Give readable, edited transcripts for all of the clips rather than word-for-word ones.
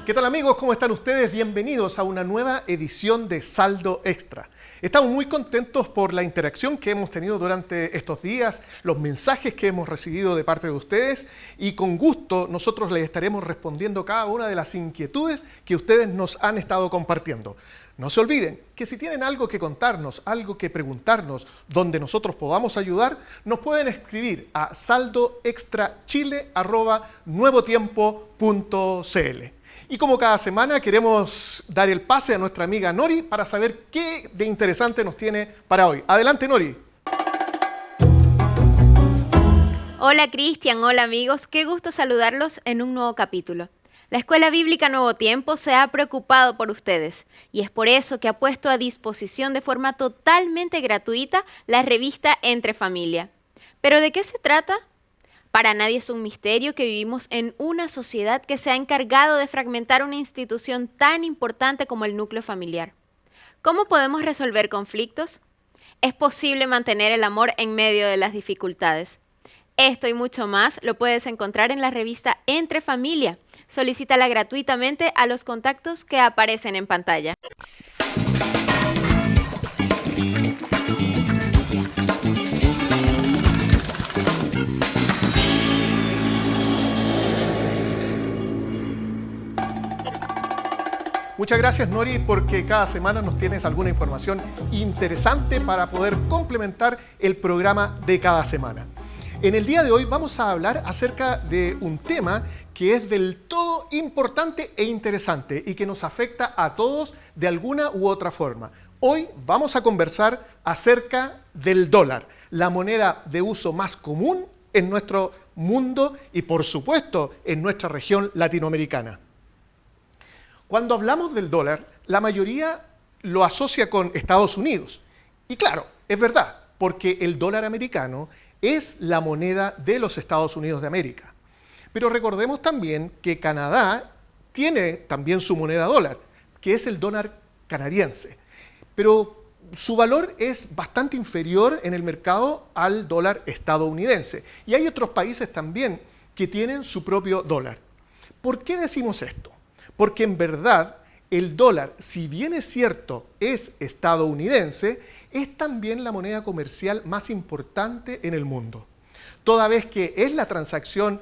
¿Qué tal amigos? ¿Cómo están ustedes? Bienvenidos a una nueva edición de Saldo Extra. Estamos muy contentos por la interacción que hemos tenido durante estos días, los mensajes que hemos recibido de parte de ustedes y con gusto nosotros les estaremos respondiendo cada una de las inquietudes que ustedes nos han estado compartiendo. No se olviden que si tienen algo que contarnos, algo que preguntarnos, donde nosotros podamos ayudar, nos pueden escribir a saldoextrachile@nuevotiempo.cl. Y como cada semana queremos dar el pase a nuestra amiga Nori para saber qué de interesante nos tiene para hoy. Adelante, Nori. Hola Cristian, hola amigos, qué gusto saludarlos en un nuevo capítulo. La Escuela Bíblica Nuevo Tiempo se ha preocupado por ustedes y es por eso que ha puesto a disposición de forma totalmente gratuita la revista Entre Familia. ¿Pero de qué se trata? Para nadie es un misterio que vivimos en una sociedad que se ha encargado de fragmentar una institución tan importante como el núcleo familiar. ¿Cómo podemos resolver conflictos? ¿Es posible mantener el amor en medio de las dificultades? Esto y mucho más lo puedes encontrar en la revista Entre Familia. Solicítala gratuitamente a los contactos que aparecen en pantalla. Muchas gracias, Nori, porque cada semana nos tienes alguna información interesante para poder complementar el programa de cada semana. En el día de hoy vamos a hablar acerca de un tema que es del todo importante e interesante y que nos afecta a todos de alguna u otra forma. Hoy vamos a conversar acerca del dólar, la moneda de uso más común en nuestro mundo y, por supuesto, en nuestra región latinoamericana. Cuando hablamos del dólar, la mayoría lo asocia con Estados Unidos. Y claro, es verdad, porque el dólar americano es la moneda de los Estados Unidos de América. Pero recordemos también que Canadá tiene también su moneda dólar, que es el dólar canadiense. Pero su valor es bastante inferior en el mercado al dólar estadounidense. Y hay otros países también que tienen su propio dólar. ¿Por qué decimos esto? Porque en verdad el dólar, si bien es cierto, es estadounidense, es también la moneda comercial más importante en el mundo. Toda vez que es la transacción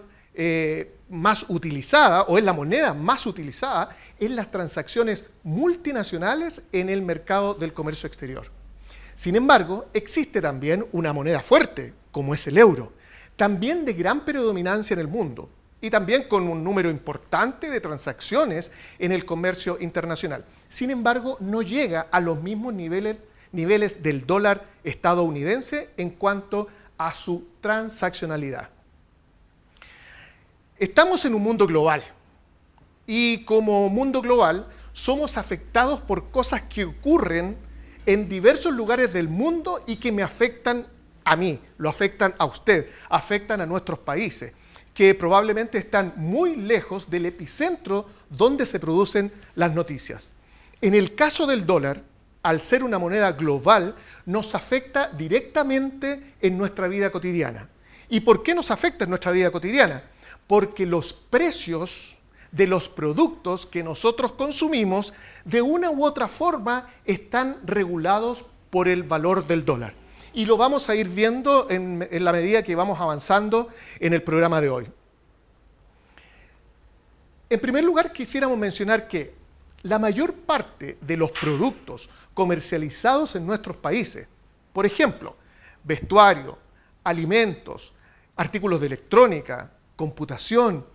más utilizada o es la moneda más utilizada en las transacciones multinacionales en el mercado del comercio exterior. Sin embargo, existe también una moneda fuerte, como es el euro, también de gran predominancia en el mundo, y también con un número importante de transacciones en el comercio internacional. Sin embargo, no llega a los mismos niveles del dólar estadounidense en cuanto a su transaccionalidad. Estamos en un mundo global y como mundo global somos afectados por cosas que ocurren en diversos lugares del mundo y que me afectan a mí, lo afectan a usted, afectan a nuestros países, que probablemente están muy lejos del epicentro donde se producen las noticias. En el caso del dólar, al ser una moneda global, nos afecta directamente en nuestra vida cotidiana. ¿Y por qué nos afecta en nuestra vida cotidiana? Porque los precios de los productos que nosotros consumimos, de una u otra forma, están regulados por el valor del dólar. Y lo vamos a ir viendo en la medida que vamos avanzando en el programa de hoy. En primer lugar, quisiéramos mencionar que la mayor parte de los productos comercializados en nuestros países, por ejemplo, vestuario, alimentos, artículos de electrónica, computación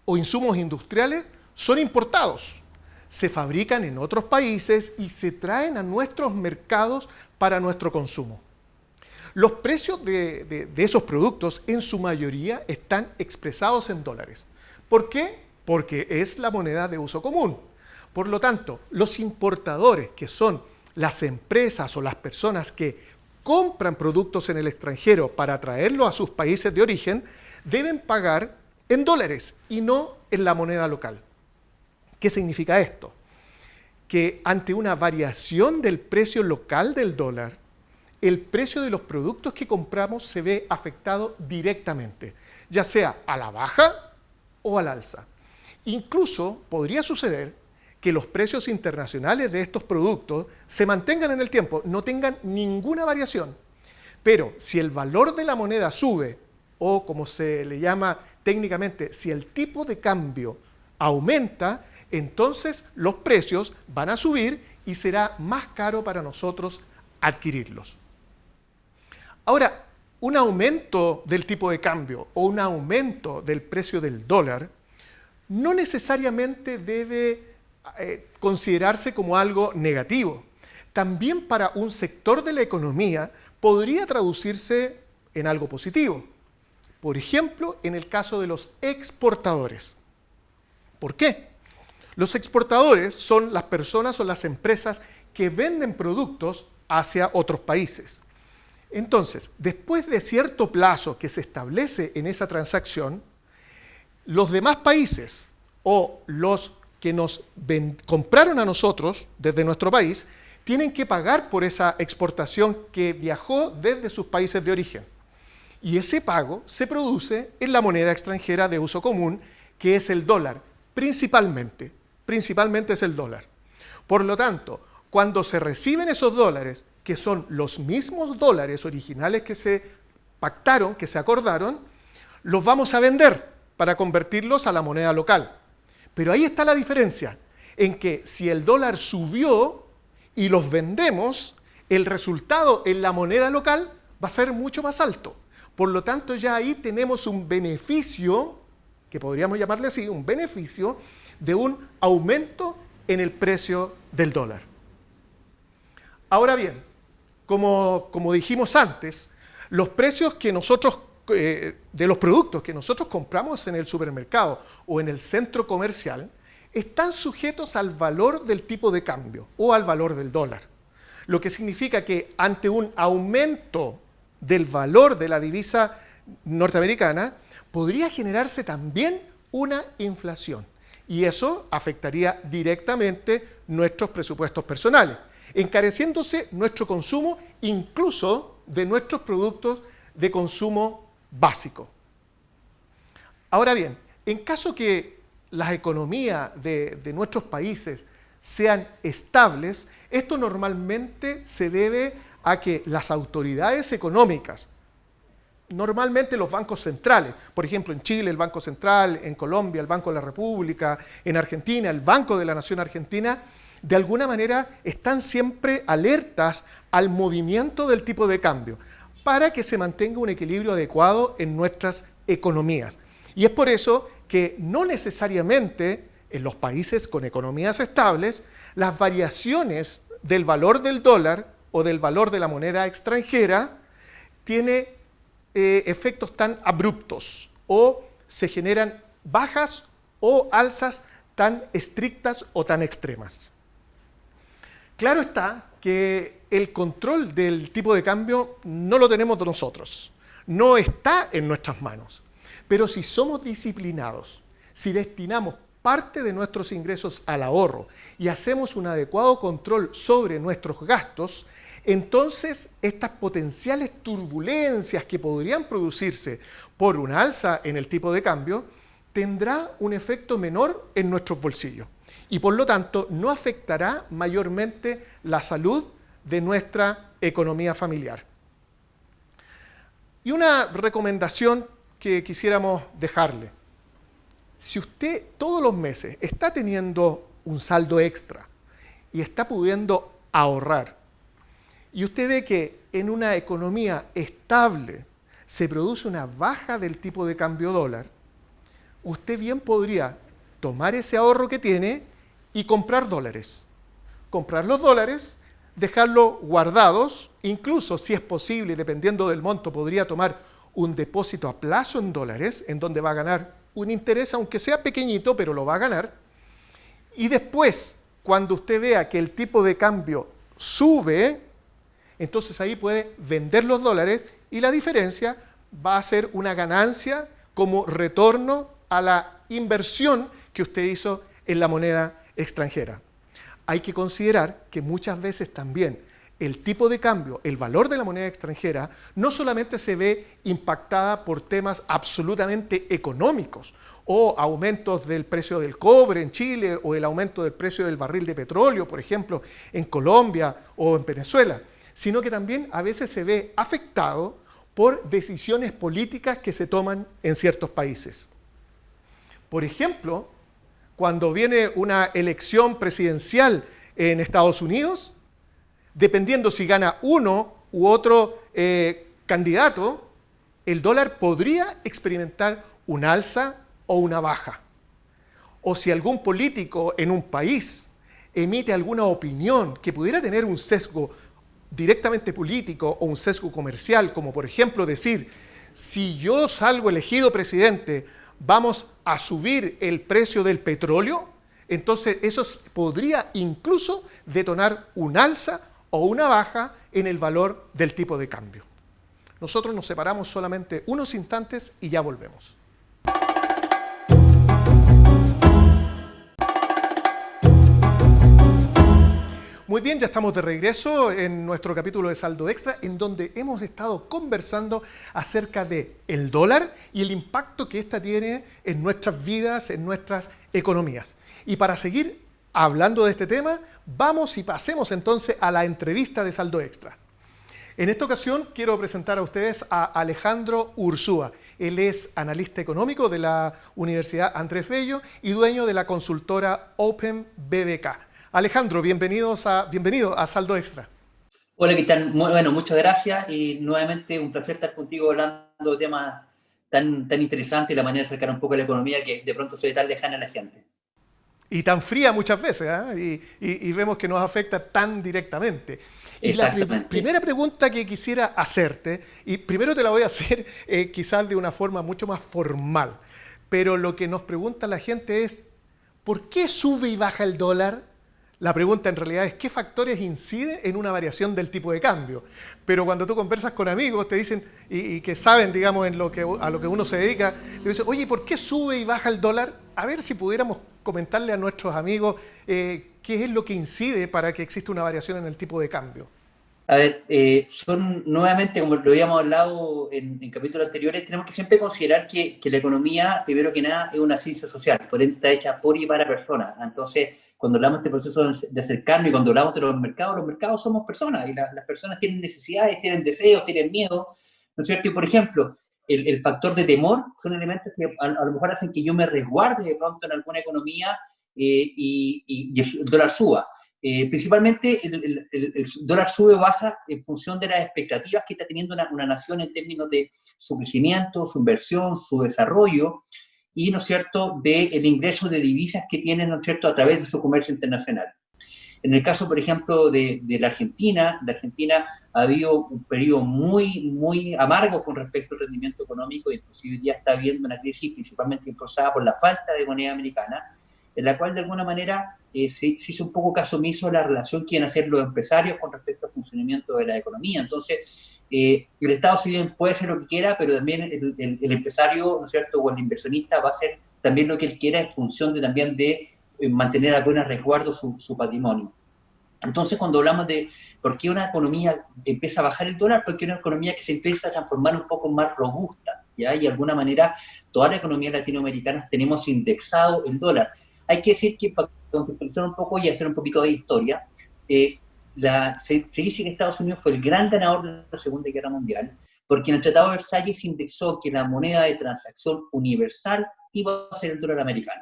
o insumos industriales, son importados. Se fabrican en otros países y se traen a nuestros mercados para nuestro consumo. Los precios de esos productos en su mayoría están expresados en dólares. ¿Por qué? Porque es la moneda de uso común. Por lo tanto, los importadores, que son las empresas o las personas que compran productos en el extranjero para traerlos a sus países de origen, deben pagar en dólares y no en la moneda local. ¿Qué significa esto? Que ante una variación del precio local del dólar, el precio de los productos que compramos se ve afectado directamente, ya sea a la baja o al alza. Incluso podría suceder que los precios internacionales de estos productos se mantengan en el tiempo, no tengan ninguna variación. Pero si el valor de la moneda sube, o como se le llama técnicamente, si el tipo de cambio aumenta, entonces los precios van a subir y será más caro para nosotros adquirirlos. Ahora, un aumento del tipo de cambio o un aumento del precio del dólar no necesariamente debe considerarse como algo negativo. También para un sector de la economía podría traducirse en algo positivo. Por ejemplo, en el caso de los exportadores. ¿Por qué? Los exportadores son las personas o las empresas que venden productos hacia otros países. Entonces, después de cierto plazo que se establece en esa transacción, los demás países o los que nos compraron a nosotros desde nuestro país tienen que pagar por esa exportación que viajó desde sus países de origen. Y ese pago se produce en la moneda extranjera de uso común, que es el dólar, principalmente es el dólar. Por lo tanto, cuando se reciben esos dólares, que son los mismos dólares originales que se pactaron, que se acordaron, los vamos a vender para convertirlos a la moneda local. Pero ahí está la diferencia, en que si el dólar subió y los vendemos, el resultado en la moneda local va a ser mucho más alto. Por lo tanto, ya ahí tenemos un beneficio, que podríamos llamarle así, un beneficio de un aumento en el precio del dólar. Ahora bien, como dijimos antes, los precios que nosotros, de los productos que nosotros compramos en el supermercado o en el centro comercial, están sujetos al valor del tipo de cambio o al valor del dólar. Lo que significa que ante un aumento del valor de la divisa norteamericana, podría generarse también una inflación. Y eso afectaría directamente nuestros presupuestos personales, encareciéndose nuestro consumo, incluso de nuestros productos de consumo básico. Ahora bien, en caso que las economías de nuestros países sean estables, esto normalmente se debe a que las autoridades económicas, normalmente los bancos centrales, por ejemplo en Chile el Banco Central, en Colombia el Banco de la República, en Argentina el Banco de la Nación Argentina, de alguna manera están siempre alertas al movimiento del tipo de cambio para que se mantenga un equilibrio adecuado en nuestras economías. Y es por eso que no necesariamente en los países con economías estables, las variaciones del valor del dólar o del valor de la moneda extranjera tiene efectos tan abruptos o se generan bajas o alzas tan estrictas o tan extremas. Claro está que el control del tipo de cambio no lo tenemos nosotros, no está en nuestras manos, pero si somos disciplinados, si destinamos parte de nuestros ingresos al ahorro y hacemos un adecuado control sobre nuestros gastos, entonces estas potenciales turbulencias que podrían producirse por una alza en el tipo de cambio tendrá un efecto menor en nuestros bolsillos y por lo tanto no afectará mayormente la salud de nuestra economía familiar. Y una recomendación que quisiéramos dejarle: si usted todos los meses está teniendo un saldo extra y está pudiendo ahorrar, y usted ve que en una economía estable se produce una baja del tipo de cambio dólar, usted bien podría tomar ese ahorro que tiene y comprar dólares. Comprar los dólares, dejarlos guardados, incluso si es posible, dependiendo del monto, podría tomar un depósito a plazo en dólares, en donde va a ganar un interés, aunque sea pequeñito, pero lo va a ganar. Y después, cuando usted vea que el tipo de cambio sube, entonces ahí puede vender los dólares y la diferencia va a ser una ganancia como retorno a la inversión que usted hizo en la moneda extranjera. Hay que considerar que muchas veces también el tipo de cambio, el valor de la moneda extranjera, no solamente se ve impactada por temas absolutamente económicos o aumentos del precio del cobre en Chile o el aumento del precio del barril de petróleo, por ejemplo, en Colombia o en Venezuela, sino que también a veces se ve afectado por decisiones políticas que se toman en ciertos países. Por ejemplo, cuando viene una elección presidencial en Estados Unidos, dependiendo si gana uno u otro candidato, el dólar podría experimentar un alza o una baja. O si algún político en un país emite alguna opinión que pudiera tener un sesgo directamente político o un sesgo comercial, como por ejemplo decir, si yo salgo elegido presidente, vamos a subir el precio del petróleo, entonces eso podría incluso detonar un alza o una baja en el valor del tipo de cambio. Nosotros nos separamos solamente unos instantes y ya volvemos. Muy bien, ya estamos de regreso en nuestro capítulo de Saldo Extra, en donde hemos estado conversando acerca del dólar y el impacto que ésta tiene en nuestras vidas, en nuestras economías. Y para seguir hablando de este tema, vamos y pasemos entonces a la entrevista de Saldo Extra. En esta ocasión quiero presentar a ustedes a Alejandro Ursúa. Él es analista económico de la Universidad Andrés Bello y dueño de la consultora Open BBK. Alejandro, bienvenido a Saldo Extra. Hola, ¿qué tal? Bueno, muchas gracias y nuevamente un placer estar contigo hablando de temas tan interesantes y la manera de acercar un poco a la economía que de pronto se ve tan lejana a la gente. Y tan fría muchas veces, ¿eh? y vemos que nos afecta tan directamente. Y la primera pregunta que quisiera hacerte, y primero te la voy a hacer quizás de una forma mucho más formal, pero lo que nos pregunta la gente es, ¿por qué sube y baja el dólar? La pregunta en realidad es ¿qué factores inciden en una variación del tipo de cambio? Pero cuando tú conversas con amigos te dicen, y que saben, digamos, a lo que uno se dedica, te dicen, oye, ¿por qué sube y baja el dólar? A ver si pudiéramos comentarle a nuestros amigos qué es lo que incide para que exista una variación en el tipo de cambio. A ver, son nuevamente, como lo habíamos hablado en capítulos anteriores, tenemos que siempre considerar que la economía, primero que nada, es una ciencia social, por ende está hecha por y para personas. Entonces, cuando hablamos de este proceso de acercarnos y cuando hablamos de los mercados somos personas y las personas tienen necesidades, tienen deseos, tienen miedo, ¿no es cierto? Y por ejemplo, el factor de temor son elementos que a lo mejor hacen que yo me resguarde de pronto en alguna economía y el dólar suba. Principalmente el dólar sube o baja en función de las expectativas que está teniendo una nación en términos de su crecimiento, su inversión, su desarrollo y, ¿no es cierto?, del ingreso de divisas que tienen, ¿no es cierto?, a través de su comercio internacional. En el caso, por ejemplo, de la Argentina ha habido un periodo muy amargo con respecto al rendimiento económico, inclusive ya está habiendo una crisis principalmente impulsada por la falta de moneda americana, en la cual de alguna manera se hizo un poco caso omiso a la relación que quieren hacer los empresarios con respecto al funcionamiento de la economía. Entonces, el Estado, si bien puede hacer lo que quiera, pero también el empresario, ¿no es cierto?, o el inversionista va a hacer también lo que él quiera en función de también de mantener a buen resguardo su patrimonio. Entonces, cuando hablamos de por qué una economía empieza a bajar el dólar, porque es una economía que se empieza a transformar un poco más robusta, ¿ya? Y de alguna manera, toda la economía latinoamericana tenemos indexado el dólar. Hay que decir que, para contextualizar un poco y hacer un poquito de historia, se dice que Estados Unidos fue el gran ganador de la Segunda Guerra Mundial, porque en el Tratado de Versalles se indexó que la moneda de transacción universal iba a ser el dólar americano.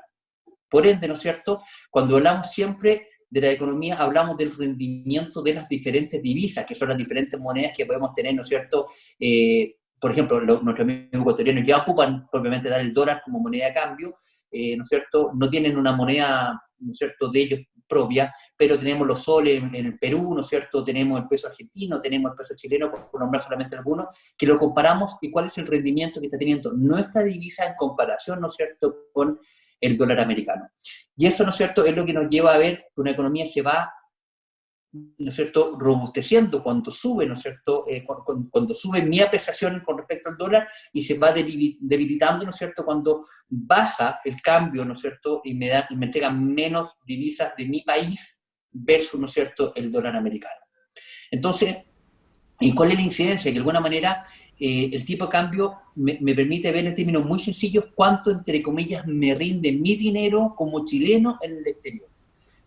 Por ende, ¿no es cierto?, cuando hablamos siempre de la economía, hablamos del rendimiento de las diferentes divisas, que son las diferentes monedas que podemos tener, ¿no es cierto? Por ejemplo, nuestros amigos ecuatorianos ya ocupan propiamente dar el dólar como moneda de cambio, ¿no es cierto? No tienen una moneda, ¿no es cierto?, de ellos propia, pero tenemos los soles en el Perú, ¿no es cierto?, tenemos el peso argentino, tenemos el peso chileno, por nombrar solamente algunos, que lo comparamos y cuál es el rendimiento que está teniendo nuestra divisa en comparación, ¿no es cierto?, con el dólar americano. Y eso, ¿no es cierto?, es lo que nos lleva a ver que una economía se va, ¿no es cierto?, robusteciendo cuando sube, ¿no es cierto?, cuando sube mi apreciación con respecto al dólar y se va debilitando, ¿no es cierto?, cuando baja el cambio, ¿no es cierto?, y me entregan menos divisas de mi país versus, ¿no es cierto?, el dólar americano. Entonces, ¿y cuál es la incidencia? Que de alguna manera el tipo de cambio me permite ver en términos muy sencillos cuánto, entre comillas, me rinde mi dinero como chileno en el exterior.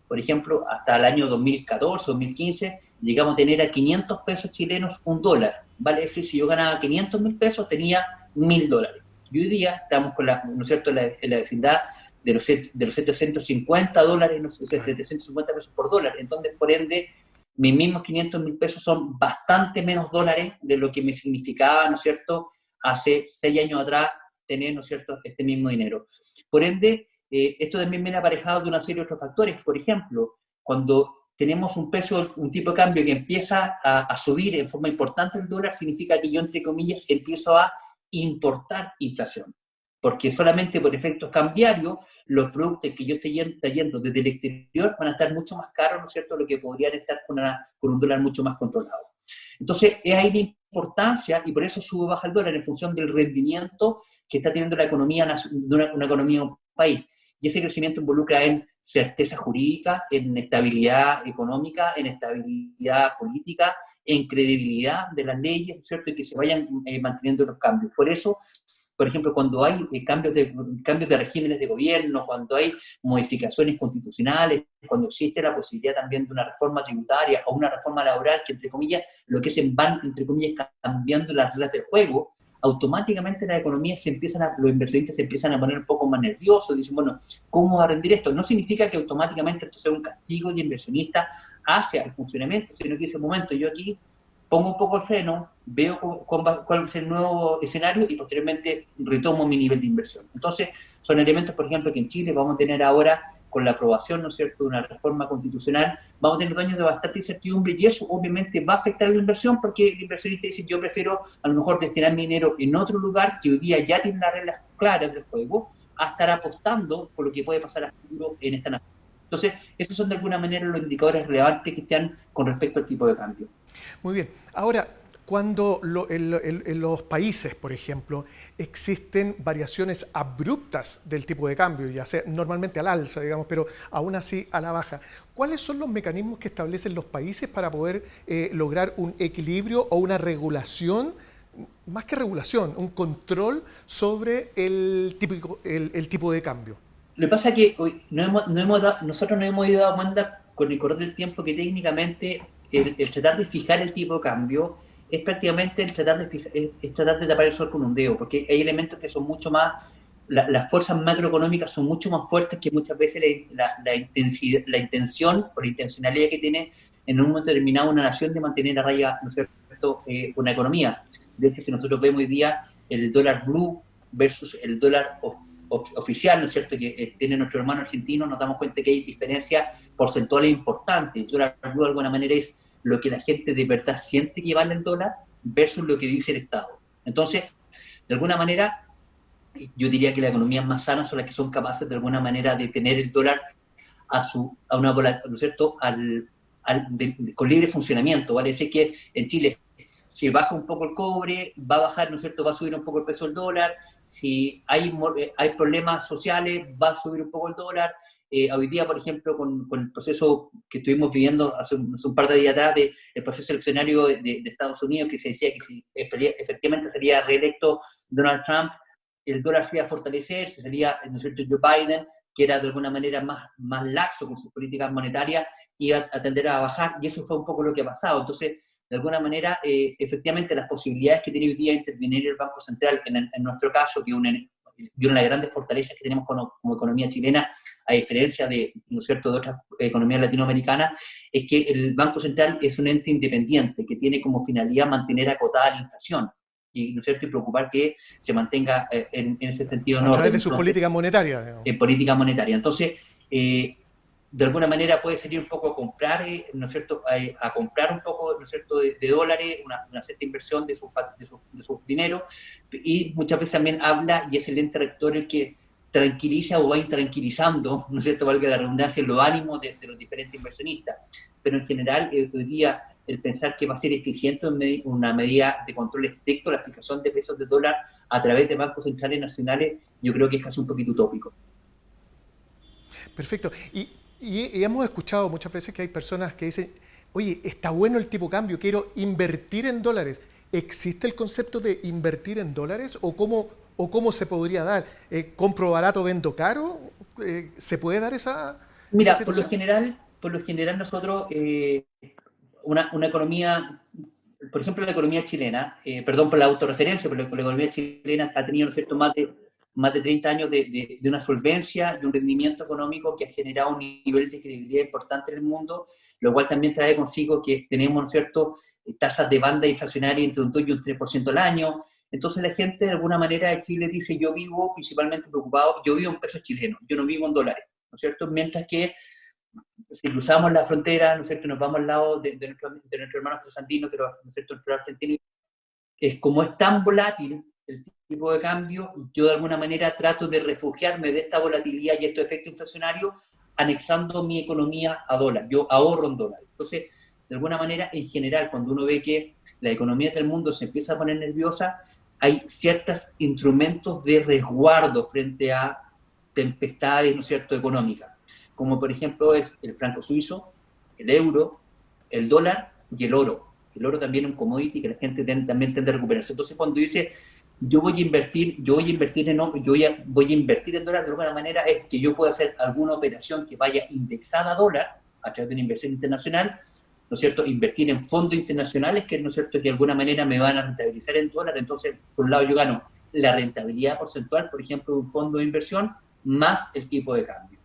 Por ejemplo, hasta el año 2014, 2015, llegamos a tener a 500 pesos chilenos un dólar. Vale decir, si yo ganaba 500.000 pesos, tenía $1.000. Y hoy día estamos con ¿no es cierto?, en la vecindad de los $750, no sé, 750 pesos por dólar. Entonces, por ende, mis mismos 500.000 pesos son bastante menos dólares de lo que me significaba, ¿no es cierto?, hace 6 años atrás tener, ¿no es cierto?, este mismo dinero. Por ende, esto también viene aparejado de una serie de otros factores. Por ejemplo, cuando tenemos un tipo de cambio que empieza a subir en forma importante el dólar, significa que yo, entre comillas, empiezo a importar inflación. Porque solamente por efectos cambiarios, los productos que yo estoy trayendo desde el exterior van a estar mucho más caros, ¿no es cierto?, lo que podrían estar con un dólar mucho más controlado. Entonces, es ahí la importancia, y por eso sube o baja el dólar en función del rendimiento que está teniendo la economía de una economía de un país. Y ese crecimiento involucra en certeza jurídica, en estabilidad económica, en estabilidad política, en credibilidad de las leyes, ¿no es cierto?, y que se vayan manteniendo los cambios. Por eso, por ejemplo, cuando hay cambios de regímenes de gobierno, cuando hay modificaciones constitucionales, cuando existe la posibilidad también de una reforma tributaria o una reforma laboral, que, entre comillas, lo que se van, entre comillas, cambiando las reglas del juego, automáticamente la economía los inversionistas se empiezan a poner un poco más nerviosos, dicen, bueno, ¿cómo va a rendir esto? No significa que automáticamente esto sea un castigo de inversionista hacia el funcionamiento, sino que en ese momento yo aquí pongo un poco el freno, veo cuál es el nuevo escenario y posteriormente retomo mi nivel de inversión. Entonces, son elementos, por ejemplo, que en Chile vamos a tener ahora, con la aprobación, ¿no es cierto?, de una reforma constitucional, vamos a tener 2 años de bastante incertidumbre, y eso obviamente va a afectar a la inversión, porque el inversionista dice, yo prefiero a lo mejor destinar mi dinero en otro lugar que hoy día ya tiene las reglas claras del juego, a estar apostando por lo que puede pasar a futuro en esta nación. Entonces, esos son de alguna manera los indicadores relevantes que están con respecto al tipo de cambio. Muy bien. Ahora, cuando en los países, por ejemplo, existen variaciones abruptas del tipo de cambio, ya sea normalmente al alza, digamos, pero aún así a la baja, ¿cuáles son los mecanismos que establecen los países para poder lograr un equilibrio o una regulación, más que regulación, un control sobre el tipo de cambio? Lo que pasa es que hoy nosotros no hemos ido dando cuenta con el correr del tiempo que técnicamente el tratar de fijar el tipo de cambio es prácticamente el tratar de tapar el sol con un dedo, porque hay elementos que son mucho más, las fuerzas macroeconómicas son mucho más fuertes que muchas veces la intención o la intencionalidad que tiene en un momento determinado una nación de mantener a raya, ¿no es cierto?, una economía. De hecho, si nosotros vemos hoy día el dólar blue versus el dólar oficial, ¿no es cierto?, que tiene nuestro hermano argentino, nos damos cuenta que hay diferencias porcentuales importantes. El dólar blue de alguna manera es lo que la gente de verdad siente que vale el dólar versus lo que dice el Estado. Entonces, de alguna manera, yo diría que las economías más sanas son las que son capaces de alguna manera de tener el dólar ¿no es cierto?, con libre funcionamiento, ¿vale? Así que en Chile, si baja un poco el cobre, va a bajar, ¿no es cierto?, va a subir un poco el peso del dólar. Si hay problemas sociales, va a subir un poco el dólar. Hoy día, por ejemplo, con el proceso que estuvimos viviendo hace un par de días atrás, el proceso eleccionario de Estados Unidos, que se decía que si efectivamente sería reelecto Donald Trump, el dólar se iba a fortalecer, se sería, ¿no es cierto?, Joe Biden, que era de alguna manera más laxo con sus políticas monetarias, iba a tender a bajar, y eso fue un poco lo que ha pasado. Entonces, de alguna manera, efectivamente, las posibilidades que tiene hoy día de intervenir el Banco Central, en nuestro caso, que una de las grandes fortalezas que tenemos como economía chilena, a diferencia de, ¿no es cierto?, de otras economías latinoamericanas, es que el Banco Central es un ente independiente que tiene como finalidad mantener acotada la inflación y, ¿no es cierto?, y preocupar que se mantenga en ese sentido. A través de sus políticas monetarias. En política monetaria. Entonces, de alguna manera puede salir un poco a comprar, ¿no es cierto?, a comprar un poco, ¿no es cierto?, de dólares, una cierta inversión de su dinero, y muchas veces también habla, y es el ente rector el que tranquiliza o va intranquilizando, ¿no es cierto?, valga la redundancia, los ánimos de los diferentes inversionistas. Pero en general, hoy día, el pensar que va a ser eficiente una medida de control estricto, la fijación de pesos de dólar a través de bancos centrales nacionales, yo creo que es casi un poquito utópico. Perfecto. Y hemos escuchado muchas veces que hay personas que dicen, oye, está bueno el tipo de cambio, quiero invertir en dólares. ¿existe el concepto de invertir en dólares o cómo se podría dar? ¿Compro barato, vendo caro? ¿Se puede dar esa Mira, situación? por lo general nosotros, una economía, por ejemplo, la economía chilena, perdón por la autorreferencia, pero la economía chilena ha tenido, ¿no es cierto?, más de 30 años de una solvencia, de un rendimiento económico que ha generado un nivel de credibilidad importante en el mundo, lo cual también trae consigo que tenemos, ¿no es cierto?, tasas de banda inflacionaria entre un 2 y un 3% al año. Entonces la gente de alguna manera de Chile dice, yo vivo principalmente preocupado, yo vivo en pesos chilenos, yo no vivo en dólares, ¿no es cierto? Mientras que si cruzamos la frontera, ¿no es cierto?, nos vamos al lado de nuestros hermanos trasandinos, ¿no es cierto?, nuestro argentino, es como es tan volátil el tipo de cambio, yo de alguna manera trato de refugiarme de esta volatilidad y estos efectos inflacionarios anexando mi economía a dólar, yo ahorro en dólar. Entonces, de alguna manera, en general, cuando uno ve que la economía del mundo se empieza a poner nerviosa, hay ciertos instrumentos de resguardo frente a tempestades, ¿no es cierto?, económicas, como por ejemplo es el franco suizo, el euro, el dólar y el oro. El oro también es un commodity que la gente también tiende a recuperarse. Entonces, cuando dice voy a invertir en dólar, de alguna manera es que yo pueda hacer alguna operación que vaya indexada a dólar a través de una inversión internacional, ¿no es cierto?, invertir en fondos internacionales que, ¿no es cierto?, que de alguna manera me van a rentabilizar en dólar. Entonces, por un lado yo gano la rentabilidad porcentual, por ejemplo, de un fondo de inversión, más el tipo de cambio.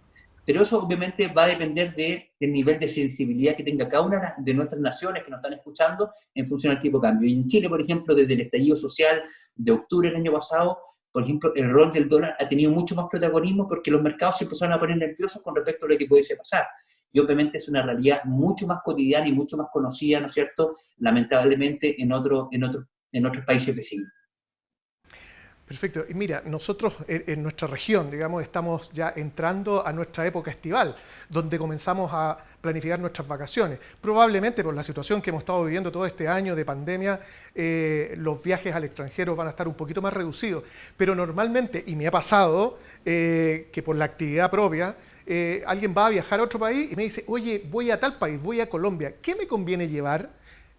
Pero eso obviamente va a depender del nivel de sensibilidad que tenga cada una de nuestras naciones que nos están escuchando en función al tipo de cambio. Y en Chile, por ejemplo, desde el estallido social de octubre del año pasado, por ejemplo, el rol del dólar ha tenido mucho más protagonismo porque los mercados se empezaron a poner nerviosos con respecto a lo que pudiese pasar. Y obviamente es una realidad mucho más cotidiana y mucho más conocida, ¿no es cierto?, lamentablemente en otros países vecinos. Perfecto. Y mira, nosotros en nuestra región, digamos, estamos ya entrando a nuestra época estival, donde comenzamos a planificar nuestras vacaciones. Probablemente por la situación que hemos estado viviendo todo este año de pandemia, los viajes al extranjero van a estar un poquito más reducidos. Pero normalmente, y me ha pasado, que por la actividad propia, alguien va a viajar a otro país y me dice, oye, voy a tal país, voy a Colombia, ¿qué me conviene llevar?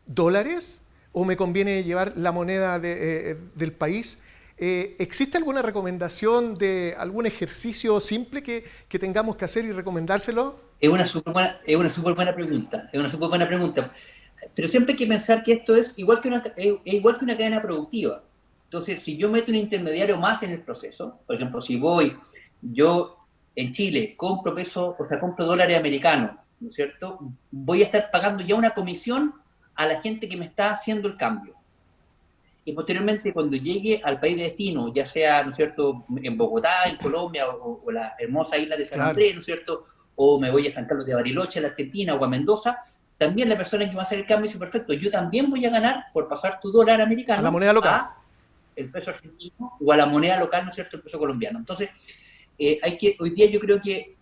¿Dólares? ¿O me conviene llevar la moneda del país? ¿Existe alguna recomendación de algún ejercicio simple que tengamos que hacer y recomendárselo? Es una súper buena pregunta, pero siempre hay que pensar que esto es igual que una cadena productiva. Entonces, si yo meto un intermediario más en el proceso, por ejemplo, si yo en Chile compro compro dólares americanos, ¿no es cierto?, voy a estar pagando ya una comisión a la gente que me está haciendo el cambio. Y posteriormente, cuando llegue al país de destino, ya sea, ¿no es cierto?, en Bogotá, en Colombia, o la hermosa isla de San Andrés, ¿no es cierto?, o me voy a San Carlos de Bariloche, a la Argentina, o a Mendoza, también la persona que va a hacer el cambio dice, perfecto, yo también voy a ganar por pasar tu dólar americano a la moneda local, a el peso argentino, o a la moneda local, ¿no es cierto?, el peso colombiano. Entonces, hoy día yo creo que,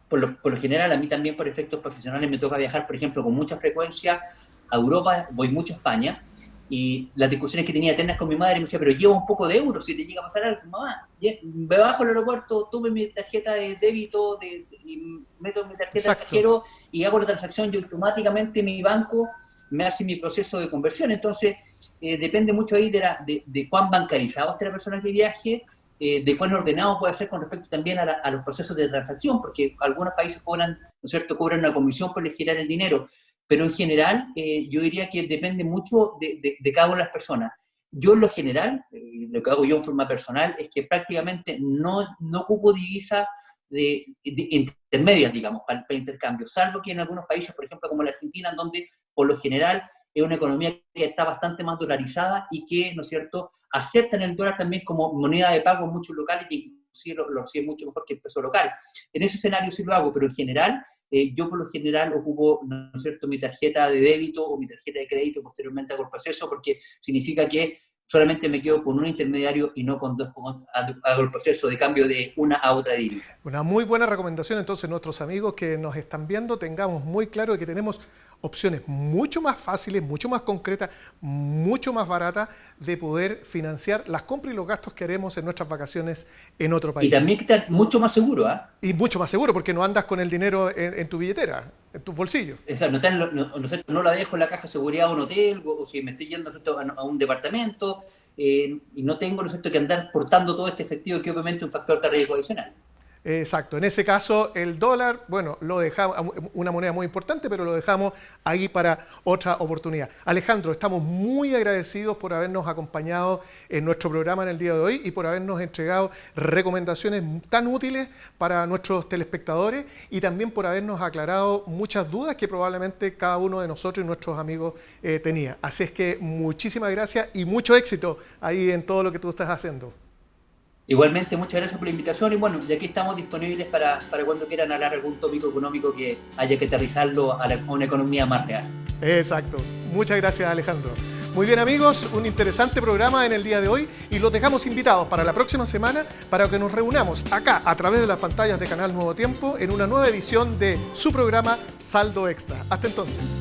por lo general, a mí también por efectos profesionales me toca viajar, por ejemplo, con mucha frecuencia a Europa, voy mucho a España, y las discusiones que tenía eternas con mi madre, me decía, pero lleva un poco de euros, si te llega a pasar algo, mamá, me bajo al aeropuerto, tuve mi tarjeta de débito, y meto mi tarjeta de cajero y hago la transacción y automáticamente mi banco me hace mi proceso de conversión. Entonces, depende mucho ahí de cuán bancarizado esté la persona que viaje, de cuán ordenado puede ser con respecto también a los procesos de transacción, porque algunos países cobran, ¿no es cierto?, cobran una comisión por girar el dinero. Pero en general, yo diría que depende mucho de cada una de las personas. Yo en lo general, lo que hago yo en forma personal, es que prácticamente no ocupo divisa de intermedias, digamos, para intercambio, salvo que en algunos países, por ejemplo, como la Argentina, en donde por lo general es una economía que está bastante más dolarizada y que, ¿no es cierto?, aceptan el dólar también como moneda de pago en muchos locales y inclusive lo reciben mucho mejor que el peso local. En ese escenario sí lo hago, pero en general yo por lo general ocupo, ¿no es cierto?, mi tarjeta de débito o mi tarjeta de crédito, posteriormente hago el proceso, porque significa que solamente me quedo con un intermediario y no con dos, hago el proceso de cambio de una a otra divisa. Una muy buena recomendación, entonces nuestros amigos que nos están viendo tengamos muy claro que tenemos opciones mucho más fáciles, mucho más concretas, mucho más baratas de poder financiar las compras y los gastos que haremos en nuestras vacaciones en otro país. Y también que estar mucho más seguro, ¿ah? Y mucho más seguro, porque no andas con el dinero en tu billetera. en tus bolsillos. O sea, no la dejo en la caja de seguridad de un hotel, o si me estoy yendo, ¿no es cierto?, a un departamento, y no tengo, ¿no es cierto?, que andar portando todo este efectivo, que obviamente es un factor de riesgo adicional. Exacto, en ese caso el dólar, bueno, lo dejamos, una moneda muy importante, pero lo dejamos ahí para otra oportunidad. Alejandro, estamos muy agradecidos por habernos acompañado en nuestro programa en el día de hoy y por habernos entregado recomendaciones tan útiles para nuestros telespectadores y también por habernos aclarado muchas dudas que probablemente cada uno de nosotros y nuestros amigos tenía. Así es que muchísimas gracias y mucho éxito ahí en todo lo que tú estás haciendo. Igualmente, muchas gracias por la invitación y bueno, ya aquí estamos disponibles para cuando quieran hablar algún tópico económico que haya que aterrizarlo a una economía más real. Exacto. Muchas gracias, Alejandro. Muy bien, amigos, un interesante programa en el día de hoy y los dejamos invitados para la próxima semana para que nos reunamos acá a través de las pantallas de Canal Nuevo Tiempo en una nueva edición de su programa Saldo Extra. Hasta entonces.